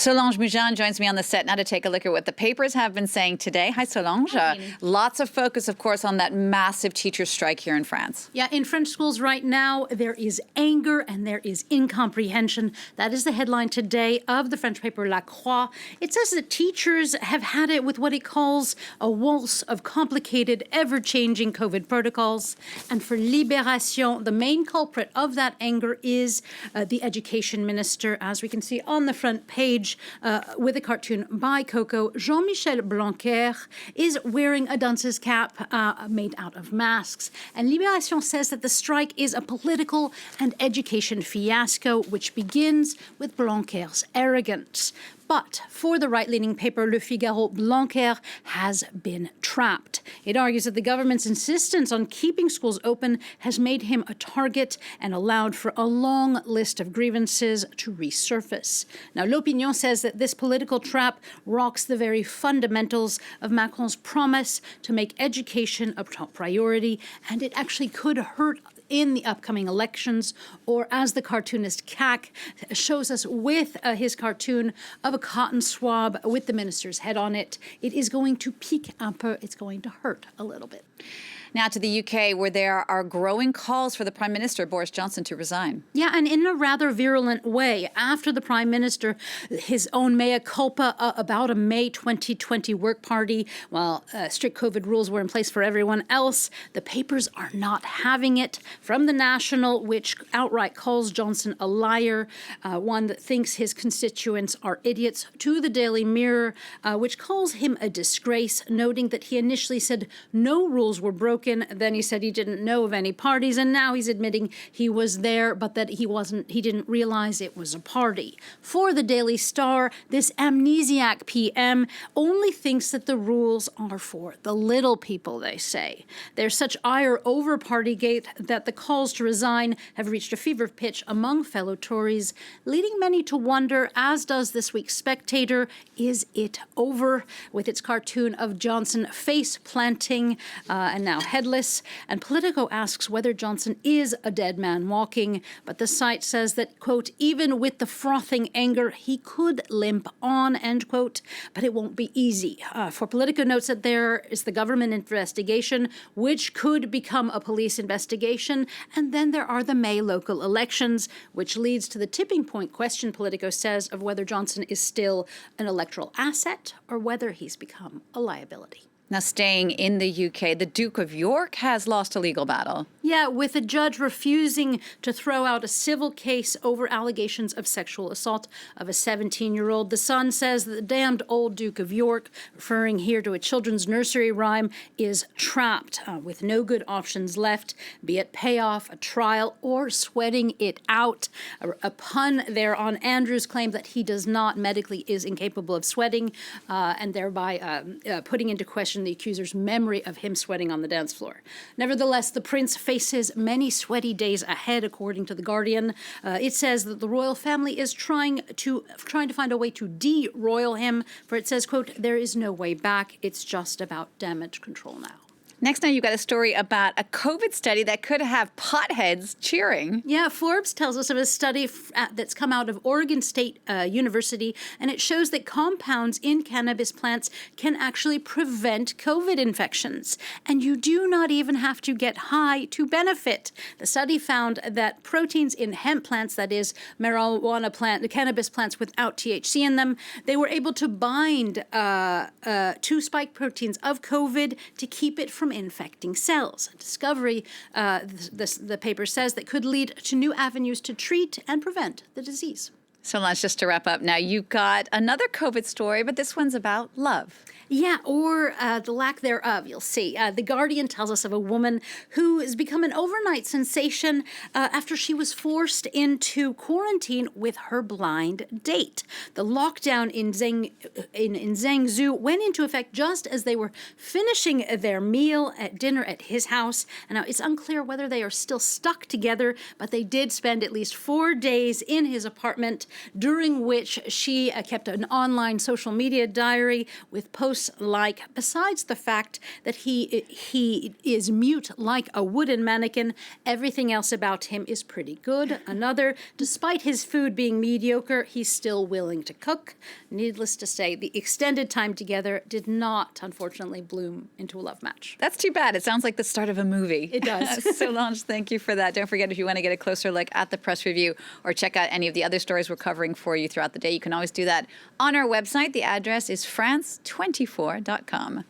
Solange Moujane joins me on the set now to take a look at what the papers have been saying today. Hi, Solange. Lots of focus, of course, on that massive teacher strike here in France. Yeah, in French schools right now, there is anger and there is incomprehension. That is the headline today of the French paper La Croix. It says that teachers have had it with what it calls a waltz of complicated, ever-changing COVID protocols. And for Libération, the main culprit of that anger is the education minister, as we can see on the front page. With a cartoon by Coco. Jean-Michel Blanquer is wearing a dunce's cap made out of masks. And Libération says that the strike is a political and education fiasco, which begins with Blanquer's arrogance. But for the right-leaning paper Le Figaro, Blanquer has been trapped. It argues that the government's insistence on keeping schools open has made him a target and allowed for a long list of grievances to resurface. Now, L'Opinion says that this political trap rocks the very fundamentals of Macron's promise to make education a top priority, and it actually could hurt in the upcoming elections, or as the cartoonist Cac shows us with his cartoon of a cotton swab with the minister's head on it, it is going to pique un peu, it's going to hurt a little bit. Now to the UK, where there are growing calls for the Prime Minister, Boris Johnson, to resign. Yeah, and in a rather virulent way. After the Prime Minister, his own mea culpa about a May 2020 work party, while strict COVID rules were in place for everyone else, the papers are not having it. From the National, which outright calls Johnson a liar, one that thinks his constituents are idiots, to the Daily Mirror, which calls him a disgrace, noting that he initially said no rules were broken. Then he said he didn't know of any parties, and now he's admitting he was there, but that he didn't realize it was a party. For the Daily Star, this amnesiac PM only thinks that the rules are for the little people, they say. There's such ire over Partygate that the calls to resign have reached a fever pitch among fellow Tories, leading many to wonder, as does this week's Spectator, is it over? With its cartoon of Johnson face planting and now headless, and Politico asks whether Johnson is a dead man walking, but the site says that, quote, even with the frothing anger, he could limp on, end quote, but it won't be easy. For Politico notes that there is the government investigation, which could become a police investigation, and then there are the May local elections, which leads to the tipping point question, Politico says, of whether Johnson is still an electoral asset or whether he's become a liability. Now, staying in the UK, the Duke of York has lost a legal battle. Yeah, with a judge refusing to throw out a civil case over allegations of sexual assault of a 17-year-old. The Sun says that the damned old Duke of York, referring here to a children's nursery rhyme, is trapped with no good options left, be it payoff, a trial, or sweating it out. A pun there on Andrew's claim that he does not medically is incapable of sweating, and thereby putting into question the accuser's memory of him sweating on the dance floor. Nevertheless, the prince faces many sweaty days ahead, according to The Guardian. It says that the royal family is trying to find a way to de-royal him, for it says, quote, there is no way back. It's just about damage control now. Next, now you've got a story about a COVID study that could have potheads cheering. Yeah, Forbes tells us of a study that's come out of Oregon State University, and it shows that compounds in cannabis plants can actually prevent COVID infections. And you do not even have to get high to benefit. The study found that proteins in hemp plants, that is, cannabis plants without THC in them, they were able to bind two spike proteins of COVID to keep it from infecting cells. A discovery, the paper says, that could lead to new avenues to treat and prevent the disease. So let's just to wrap up now, you've got another COVID story, but this one's about love. Yeah, or the lack thereof, you'll see. The Guardian tells us of a woman who has become an overnight sensation after she was forced into quarantine with her blind date. The lockdown in Zhengzhou went into effect just as they were finishing their meal at dinner at his house. And now it's unclear whether they are still stuck together, but they did spend at least 4 days in his apartment. during which she kept an online social media diary with posts like, besides the fact that he is mute like a wooden mannequin, everything else about him is pretty good. Another, despite his food being mediocre, he's still willing to cook. Needless to say, the extended time together did not, unfortunately, bloom into a love match. That's too bad. It sounds like the start of a movie. It does. Solange, thank you for that. Don't forget, if you want to get a closer look at the press review or check out any of the other stories we're covering for you throughout the day, you can always do that on our website. The address is france24.com.